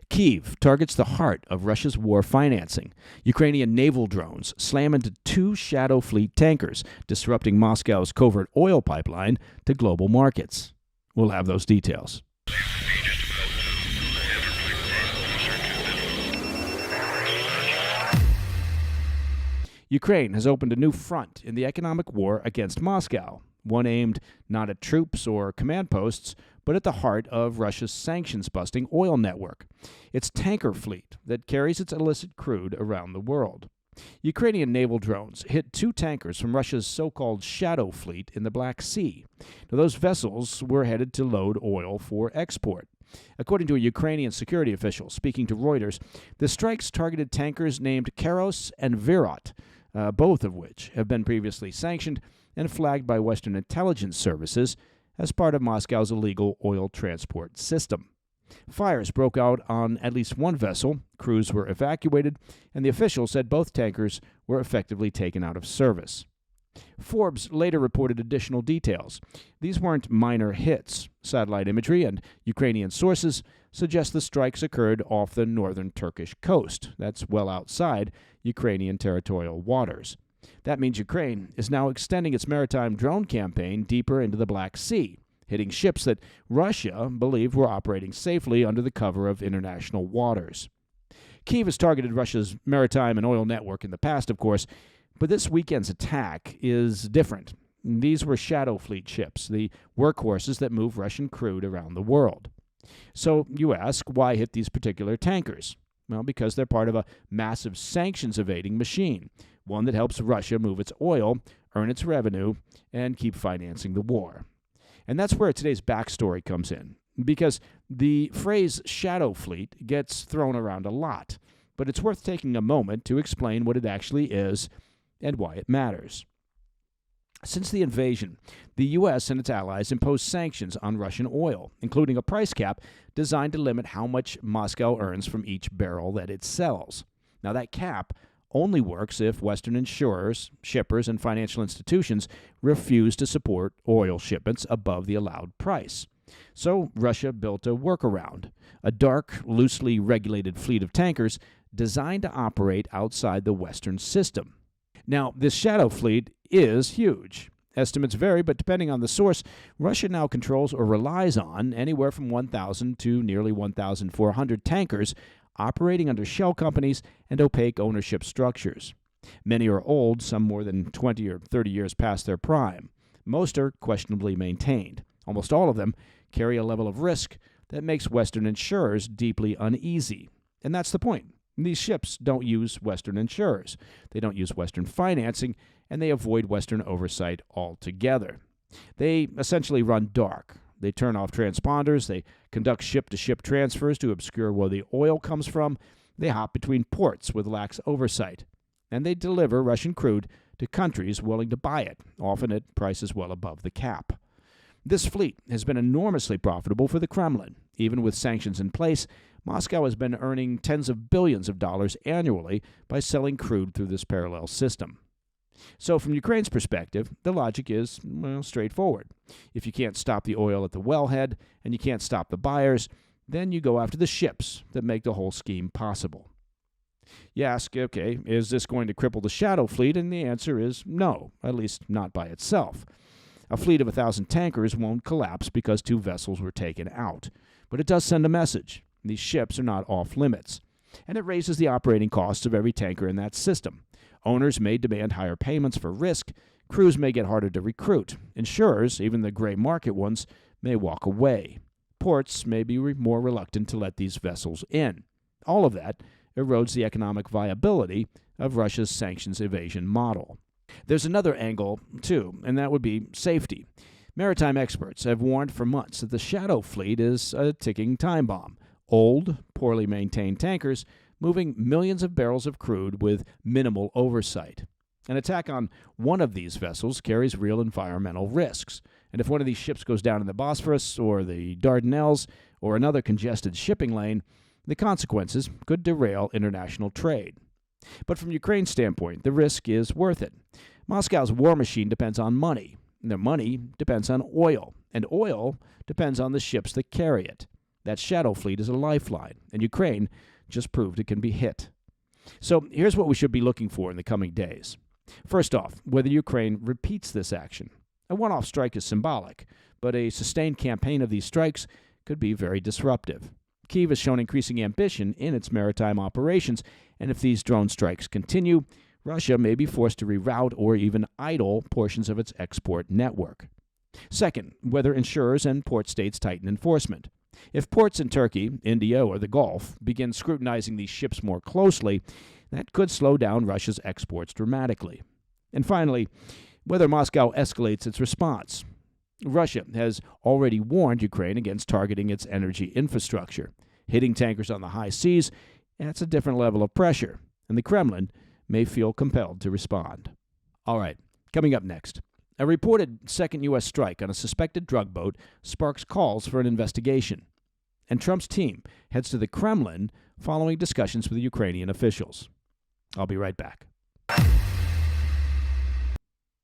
Kyiv targets the heart of Russia's war financing. Ukrainian naval drones slam into two Shadow Fleet tankers, disrupting Moscow's covert oil pipeline to global markets. We'll have those details. Ukraine has opened a new front in the economic war against Moscow, one aimed not at troops or command posts, but at the heart of Russia's sanctions-busting oil network, its tanker fleet that carries its illicit crude around the world. Ukrainian naval drones hit two tankers from Russia's so-called Shadow Fleet in the Black Sea. Now, those vessels were headed to load oil for export. According to a Ukrainian security official speaking to Reuters, the strikes targeted tankers named Karos and Virat, both of which have been previously sanctioned and flagged by Western intelligence services as part of Moscow's illegal oil transport system. Fires broke out on at least one vessel, crews were evacuated, and the official said both tankers were effectively taken out of service. Forbes later reported additional details. These weren't minor hits. Satellite imagery and Ukrainian sources suggest the strikes occurred off the northern Turkish coast. That's well outside Ukrainian territorial waters. That means Ukraine is now extending its maritime drone campaign deeper into the Black Sea, hitting ships that Russia believed were operating safely under the cover of international waters. Kyiv has targeted Russia's maritime and oil network in the past, of course, but this weekend's attack is different. These were Shadow Fleet ships, the workhorses that move Russian crude around the world. So you ask, why hit these particular tankers? Well, because they're part of a massive sanctions-evading machine, one that helps Russia move its oil, earn its revenue, and keep financing the war. And that's where today's backstory comes in, because the phrase Shadow Fleet gets thrown around a lot, but it's worth taking a moment to explain what it actually is and why it matters. Since the invasion, the U.S. and its allies imposed sanctions on Russian oil, including a price cap designed to limit how much Moscow earns from each barrel that it sells. Now, that cap only works if Western insurers, shippers, and financial institutions refuse to support oil shipments above the allowed price. So Russia built a workaround, a dark, loosely regulated fleet of tankers designed to operate outside the Western system. Now, this Shadow Fleet is huge. Estimates vary, but depending on the source, Russia now controls or relies on anywhere from 1,000 to nearly 1,400 tankers operating under shell companies and opaque ownership structures. Many are old, some more than 20 or 30 years past their prime. Most are questionably maintained. Almost all of them carry a level of risk that makes Western insurers deeply uneasy. And that's the point. These ships don't use Western insurers. They don't use Western financing, and they avoid Western oversight altogether. They essentially run dark. They turn off transponders. They conduct ship-to-ship transfers to obscure where the oil comes from. They hop between ports with lax oversight. And they deliver Russian crude to countries willing to buy it, often at prices well above the cap. This fleet has been enormously profitable for the Kremlin. Even with sanctions in place, Moscow has been earning tens of billions of dollars annually by selling crude through this parallel system. So from Ukraine's perspective, the logic is, straightforward. If you can't stop the oil at the wellhead and you can't stop the buyers, then you go after the ships that make the whole scheme possible. You ask, okay, is this going to cripple the Shadow Fleet? And the answer is no, at least not by itself. A fleet of 1,000 tankers won't collapse because two vessels were taken out. But it does send a message. These ships are not off limits. And it raises the operating costs of every tanker in that system. Owners may demand higher payments for risk. Crews may get harder to recruit. Insurers, even the gray market ones, may walk away. Ports may be more reluctant to let these vessels in. All of that erodes the economic viability of Russia's sanctions evasion model. There's another angle, too, and that would be safety. Maritime experts have warned for months that the Shadow Fleet is a ticking time bomb. Old, poorly maintained tankers moving millions of barrels of crude with minimal oversight. An attack on one of these vessels carries real environmental risks. And if one of these ships goes down in the Bosphorus or the Dardanelles or another congested shipping lane, the consequences could derail international trade. But from Ukraine's standpoint, the risk is worth it. Moscow's war machine depends on money. Their money depends on oil, and oil depends on the ships that carry it. That shadow fleet is a lifeline, and Ukraine just proved it can be hit. So here's what we should be looking for in the coming days. First off, whether Ukraine repeats this action. A one-off strike is symbolic, but a sustained campaign of these strikes could be very disruptive. Kyiv has shown increasing ambition in its maritime operations, and if these drone strikes continue, Russia may be forced to reroute or even idle portions of its export network. Second, whether insurers and port states tighten enforcement. If ports in Turkey, India, or the Gulf begin scrutinizing these ships more closely, that could slow down Russia's exports dramatically. And finally, whether Moscow escalates its response. Russia has already warned Ukraine against targeting its energy infrastructure. Hitting tankers on the high seas, that's a different level of pressure, and the Kremlin may feel compelled to respond. All right, coming up next. A reported second U.S. strike on a suspected drug boat sparks calls for an investigation. And Trump's team heads to the Kremlin following discussions with Ukrainian officials. I'll be right back.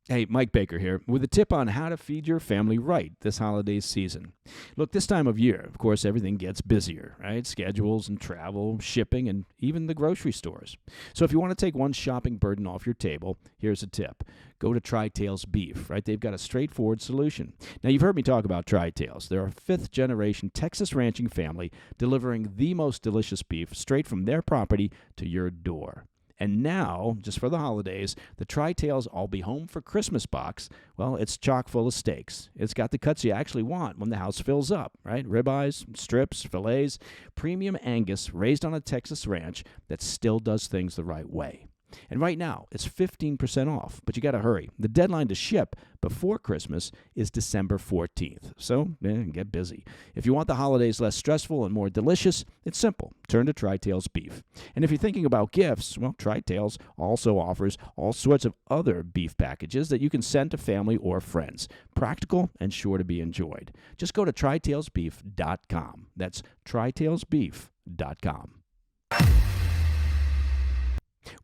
Hey, Mike Baker here with a tip on how to feed your family right this holiday season. Look, this time of year, of course, everything gets busier, right? Schedules and travel, shipping, and even the grocery stores. So if you want to take one shopping burden off your table, here's a tip. Go to Tri-Tails Beef, right? They've got a straightforward solution. Now, you've heard me talk about Tri-Tails. They're a fifth-generation Texas ranching family delivering the most delicious beef straight from their property to your door. And now, just for the holidays, the Tri-Tails I'll Be Home for Christmas box, well, it's chock full of steaks. It's got the cuts you actually want when the house fills up, right? Ribeyes, strips, fillets, premium Angus raised on a Texas ranch that still does things the right way. And right now, it's 15% off, but you got to hurry. The deadline to ship before Christmas is December 14th, so get busy. If you want the holidays less stressful and more delicious, it's simple. Turn to Tri-Tails Beef. And if you're thinking about gifts, well, Tri-Tails also offers all sorts of other beef packages that you can send to family or friends. Practical and sure to be enjoyed. Just go to TriTailsBeef.com. That's TriTailsBeef.com.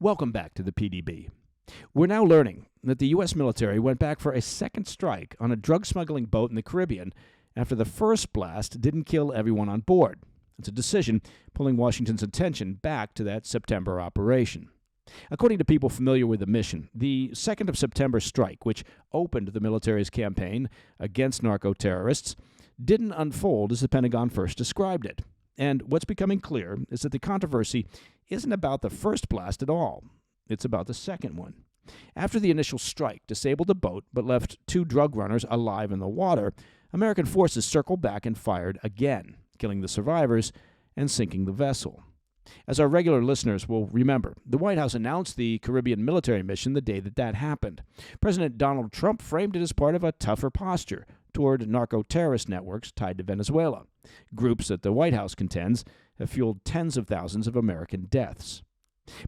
Welcome back to the PDB. We're now learning that the U.S. military went back for a second strike on a drug smuggling boat in the Caribbean after the first blast didn't kill everyone on board. It's a decision pulling Washington's attention back to that September operation. According to people familiar with the mission, the 2nd of September strike, which opened the military's campaign against narco-terrorists, didn't unfold as the Pentagon first described it. And what's becoming clear is that the controversy isn't about the first blast at all. It's about the second one. After the initial strike disabled the boat but left 2 drug runners alive in the water, American forces circled back and fired again, killing the survivors and sinking the vessel. As our regular listeners will remember, the White House announced the Caribbean military mission the day that happened. President Donald Trump framed it as part of a tougher posture toward narco-terrorist networks tied to Venezuela, groups that the White House contends have fueled tens of thousands of American deaths.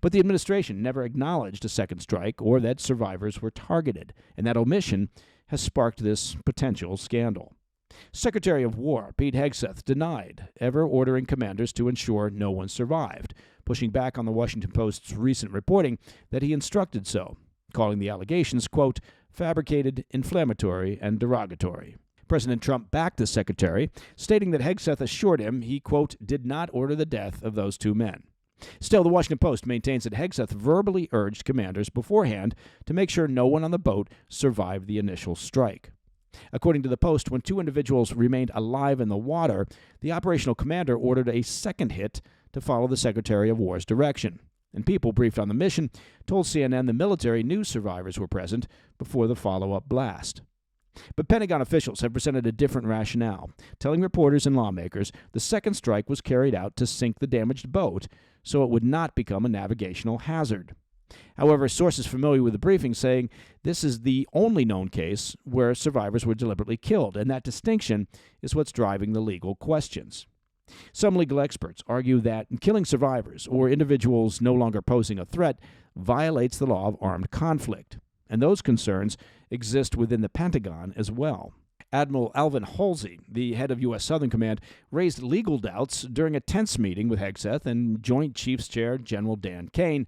But the administration never acknowledged a second strike or that survivors were targeted, and that omission has sparked this potential scandal. Secretary of War Pete Hegseth denied ever ordering commanders to ensure no one survived, pushing back on the Washington Post's recent reporting that he instructed so, calling the allegations, quote, fabricated, inflammatory, and derogatory. President Trump backed the secretary, stating that Hegseth assured him he, quote, did not order the death of those 2 men. Still, the Washington Post maintains that Hegseth verbally urged commanders beforehand to make sure no one on the boat survived the initial strike. According to the Post, when 2 individuals remained alive in the water, the operational commander ordered a second hit to follow the Secretary of War's direction. And people briefed on the mission told CNN the military knew survivors were present before the follow-up blast. But Pentagon officials have presented a different rationale, telling reporters and lawmakers the second strike was carried out to sink the damaged boat so it would not become a navigational hazard. However, sources familiar with the briefing saying this is the only known case where survivors were deliberately killed, and that distinction is what's driving the legal questions. Some legal experts argue that killing survivors or individuals no longer posing a threat violates the law of armed conflict, and those concerns exist within the Pentagon as well. Admiral Alvin Halsey, the head of U.S. Southern Command, raised legal doubts during a tense meeting with Hegseth and Joint Chiefs Chair General Dan Kane,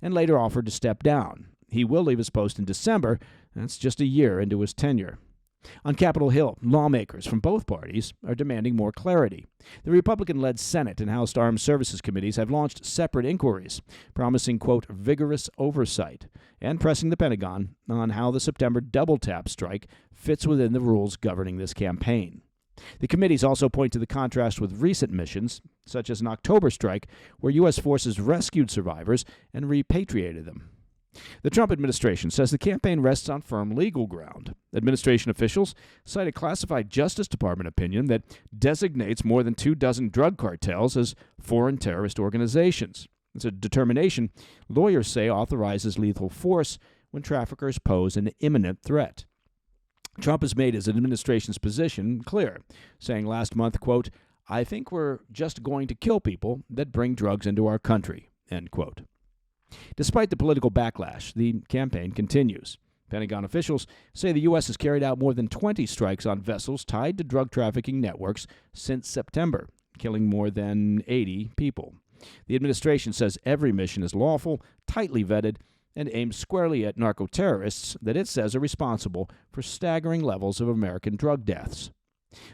and later offered to step down. He will leave his post in December. That's just a year into his tenure. On Capitol Hill, lawmakers from both parties are demanding more clarity. The Republican-led Senate and House Armed Services Committees have launched separate inquiries, promising, quote, vigorous oversight, and pressing the Pentagon on how the September double-tap strike fits within the rules governing this campaign. The committees also point to the contrast with recent missions, such as an October strike, where U.S. forces rescued survivors and repatriated them. The Trump administration says the campaign rests on firm legal ground. Administration officials cite a classified Justice Department opinion that designates more than 24 drug cartels as foreign terrorist organizations. It's a determination lawyers say authorizes lethal force when traffickers pose an imminent threat. Trump has made his administration's position clear, saying last month, quote, I think we're just going to kill people that bring drugs into our country, end quote. Despite the political backlash, the campaign continues. Pentagon officials say the U.S. has carried out more than 20 strikes on vessels tied to drug trafficking networks since September, killing more than 80 people. The administration says every mission is lawful, tightly vetted, and aims squarely at narco-terrorists that it says are responsible for staggering levels of American drug deaths.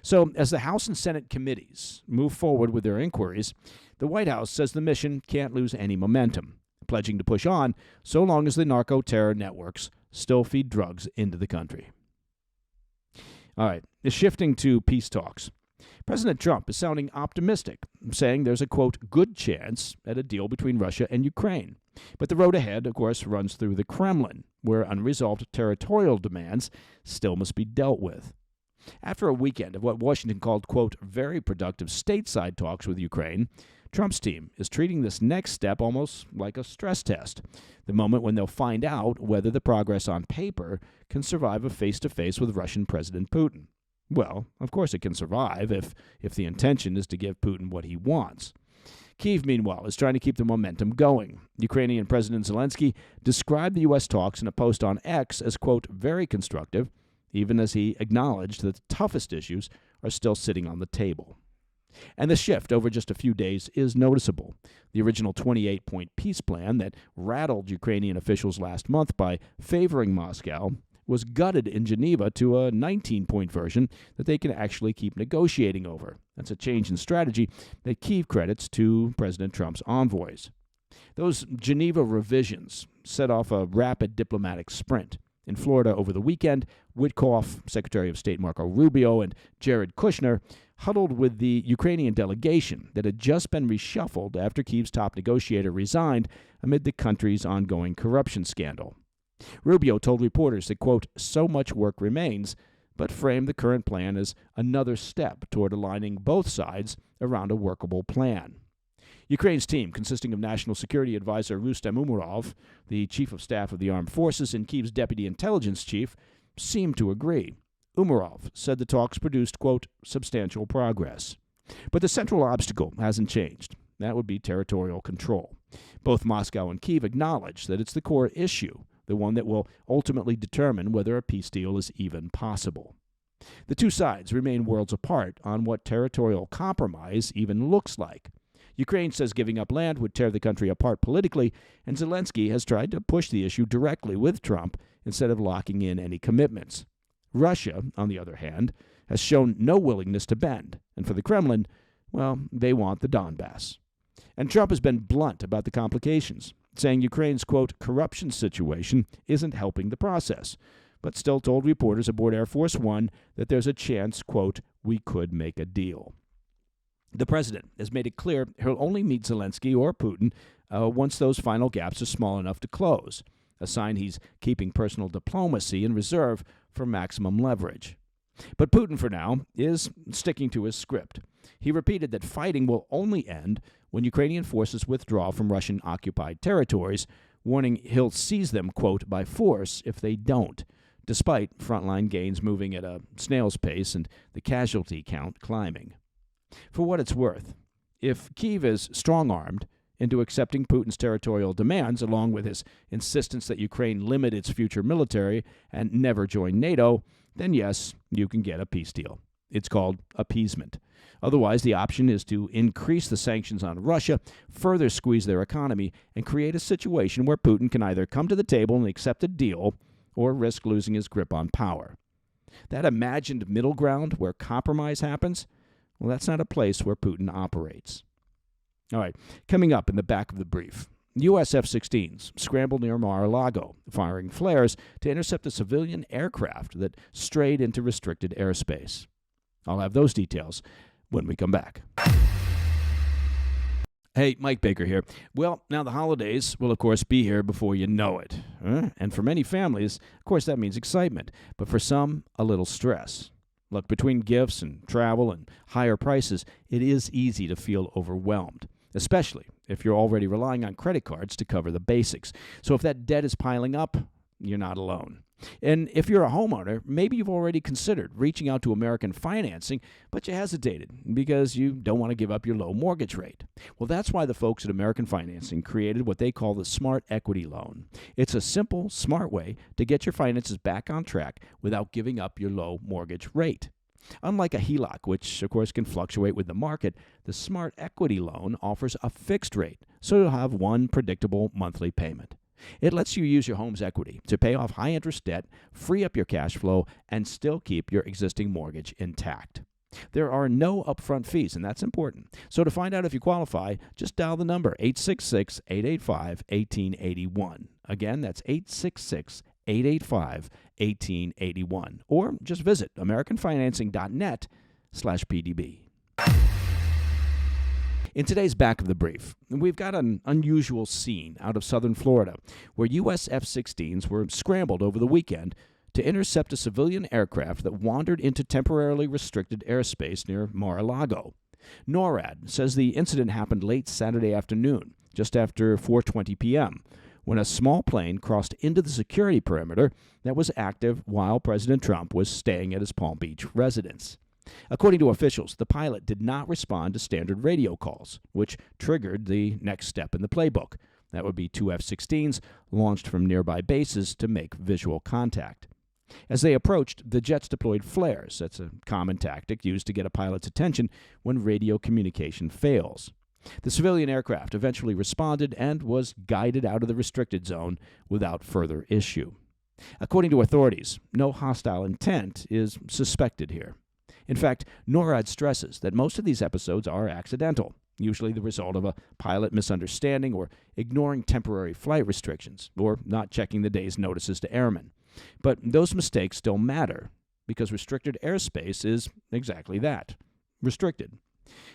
So, as the House and Senate committees move forward with their inquiries, the White House says the mission can't lose any momentum, pledging to push on so long as the narco-terror networks still feed drugs into the country. All right, shifting to peace talks. President Trump is sounding optimistic, saying there's a, quote, good chance at a deal between Russia and Ukraine. But the road ahead, of course, runs through the Kremlin, where unresolved territorial demands still must be dealt with. After a weekend of what Washington called, quote, very productive stateside talks with Ukraine, Trump's team is treating this next step almost like a stress test, the moment when they'll find out whether the progress on paper can survive a face-to-face with Russian President Putin. Well, of course it can survive if the intention is to give Putin what he wants. Kyiv, meanwhile, is trying to keep the momentum going. Ukrainian President Zelensky described the U.S. talks in a post on X as, quote, very constructive, even as he acknowledged that the toughest issues are still sitting on the table. And the shift over just a few days is noticeable. The original 28-point peace plan that rattled Ukrainian officials last month by favoring Moscow was gutted in Geneva to a 19-point version that they can actually keep negotiating over. That's a change in strategy that Kyiv credits to President Trump's envoys. Those Geneva revisions set off a rapid diplomatic sprint. In Florida over the weekend, Witkoff, Secretary of State Marco Rubio, and Jared Kushner huddled with the Ukrainian delegation that had just been reshuffled after Kyiv's top negotiator resigned amid the country's ongoing corruption scandal. Rubio told reporters that, quote, so much work remains, but framed the current plan as another step toward aligning both sides around a workable plan. Ukraine's team, consisting of National Security Advisor Rustem Umerov, the Chief of Staff of the Armed Forces, and Kyiv's Deputy Intelligence Chief, seemed to agree. Umerov said the talks produced, quote, substantial progress. But the central obstacle hasn't changed. That would be territorial control. Both Moscow and Kyiv acknowledge that it's the core issue, the one that will ultimately determine whether a peace deal is even possible. The two sides remain worlds apart on what territorial compromise even looks like. Ukraine says giving up land would tear the country apart politically, and Zelensky has tried to push the issue directly with Trump instead of locking in any commitments. Russia, on the other hand, has shown no willingness to bend, and for the Kremlin, well, they want the Donbass. And Trump has been blunt about the complications, saying Ukraine's, quote, corruption situation isn't helping the process, but still told reporters aboard Air Force One that there's a chance, quote, we could make a deal. The president has made it clear he'll only meet Zelensky or Putin once those final gaps are small enough to close, a sign he's keeping personal diplomacy in reserve for maximum leverage. But Putin, for now, is sticking to his script. He repeated that fighting will only end when Ukrainian forces withdraw from Russian-occupied territories, warning he'll seize them, quote, by force if they don't, despite frontline gains moving at a snail's pace and the casualty count climbing. For what it's worth, if Kyiv is strong-armed into accepting Putin's territorial demands, along with his insistence that Ukraine limit its future military and never join NATO, then yes, you can get a peace deal. It's called appeasement. Otherwise, the option is to increase the sanctions on Russia, further squeeze their economy, and create a situation where Putin can either come to the table and accept a deal or risk losing his grip on power. That imagined middle ground where compromise happens, well, that's not a place where Putin operates. All right, coming up in the back of the brief, U.S. F-16s scrambled near Mar-a-Lago, firing flares to intercept a civilian aircraft that strayed into restricted airspace. I'll have those details when we come back. Hey, Mike Baker here. Well, now the holidays will, of course, be here before you know it. And for many families, of course, that means excitement. But for some, a little stress. Look, between gifts and travel and higher prices, it is easy to feel overwhelmed, especially if you're already relying on credit cards to cover the basics. So if that debt is piling up, you're not alone. And if you're a homeowner, maybe you've already considered reaching out to American Financing, but you hesitated because you don't want to give up your low mortgage rate. Well, that's why the folks at American Financing created what they call the Smart Equity Loan. It's a simple, smart way to get your finances back on track without giving up your low mortgage rate. Unlike a HELOC, which of course can fluctuate with the market, the Smart Equity Loan offers a fixed rate, so you'll have one predictable monthly payment. It lets you use your home's equity to pay off high-interest debt, free up your cash flow, and still keep your existing mortgage intact. There are no upfront fees, and that's important. So to find out if you qualify, just dial the number 866-885-1881. Again, that's 866-885-1881. Or just visit americanfinancing.net/PDB. In today's back of the brief, we've got an unusual scene out of southern Florida where U.S. F-16s were scrambled over the weekend to intercept a civilian aircraft that wandered into temporarily restricted airspace near Mar-a-Lago. NORAD says the incident happened late Saturday afternoon, just after 4:20 p.m., when a small plane crossed into the security perimeter that was active while President Trump was staying at his Palm Beach residence. According to officials, the pilot did not respond to standard radio calls, which triggered the next step in the playbook. That would be two F-16s launched from nearby bases to make visual contact. As they approached, the jets deployed flares. That's a common tactic used to get a pilot's attention when radio communication fails. The civilian aircraft eventually responded and was guided out of the restricted zone without further issue. According to authorities, no hostile intent is suspected here. In fact, NORAD stresses that most of these episodes are accidental, usually the result of a pilot misunderstanding or ignoring temporary flight restrictions, or not checking the day's notices to airmen. But those mistakes still matter, because restricted airspace is exactly that, restricted.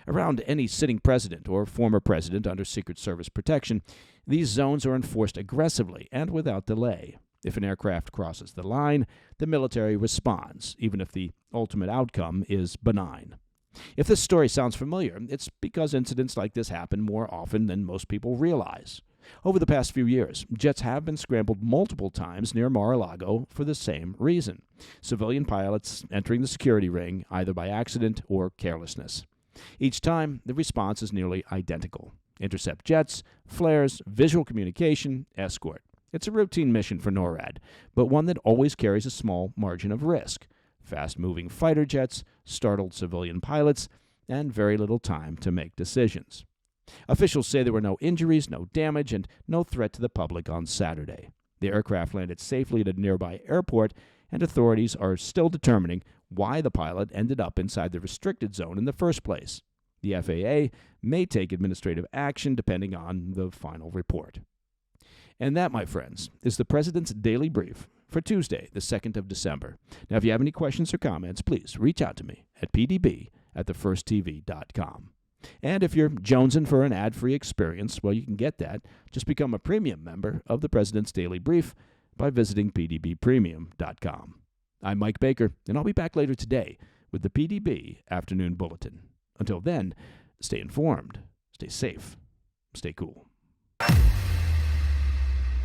Around any sitting president or former president under Secret Service protection, these zones are enforced aggressively and without delay. If an aircraft crosses the line, the military responds, even if the ultimate outcome is benign. If this story sounds familiar, it's because incidents like this happen more often than most people realize. Over the past few years, jets have been scrambled multiple times near Mar-a-Lago for the same reason: civilian pilots entering the security ring either by accident or carelessness. Each time, the response is nearly identical: intercept jets, flares, visual communication, escort. It's a routine mission for NORAD, but one that always carries a small margin of risk: fast-moving fighter jets, startled civilian pilots, and very little time to make decisions. Officials say there were no injuries, no damage, and no threat to the public on Saturday. The aircraft landed safely at a nearby airport, and authorities are still determining why the pilot ended up inside the restricted zone in the first place. The FAA may take administrative action depending on the final report. And that, my friends, is the President's Daily Brief for Tuesday, the 2nd of December. Now, if you have any questions or comments, please reach out to me at pdb@thefirsttv.com. And if you're jonesing for an ad-free experience, well, you can get that. Just become a premium member of the President's Daily Brief by visiting pdbpremium.com. I'm Mike Baker, and I'll be back later today with the PDB Afternoon Bulletin. Until then, stay informed, stay safe, stay cool.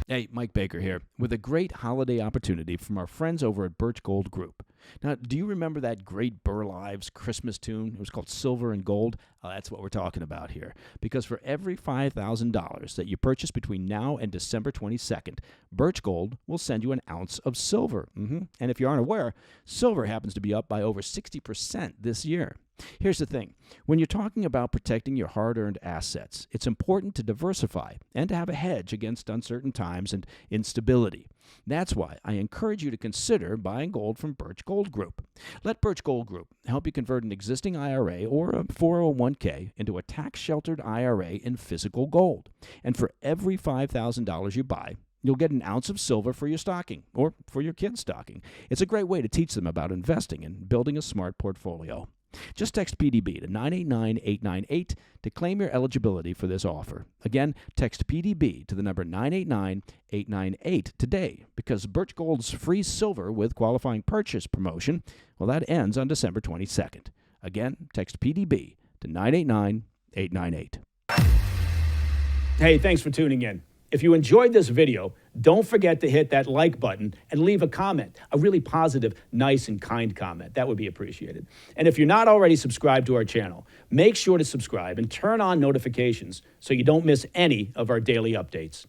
Hey, Mike Baker here, with a great holiday opportunity from our friends over at Birch Gold Group. Now, do you remember that great Burl Ives Christmas tune? It was called Silver and Gold. That's what we're talking about here. Because for every $5,000 that you purchase between now and December 22nd, Birch Gold will send you an ounce of silver. And if you aren't aware, silver happens to be up by over 60% this year. Here's the thing. When you're talking about protecting your hard-earned assets, it's important to diversify and to have a hedge against uncertain times and instability. That's why I encourage you to consider buying gold from Birch Gold Group. Let Birch Gold Group help you convert an existing IRA or a 401k into a tax-sheltered IRA in physical gold. And for every $5,000 you buy, you'll get an ounce of silver for your stocking or for your kid's stocking. It's a great way to teach them about investing and building a smart portfolio. Just text PDB to 989-898 to claim your eligibility for this offer. Again, text PDB to the number 989-898 today, because Birch Gold's free silver with qualifying purchase promotion, well, that ends on December 22nd. Again, text PDB to 989-898. Hey, thanks for tuning in. If you enjoyed this video, don't forget to hit that like button and leave a comment, a really positive, nice, and kind comment. That would be appreciated. And if you're not already subscribed to our channel, make sure to subscribe and turn on notifications so you don't miss any of our daily updates.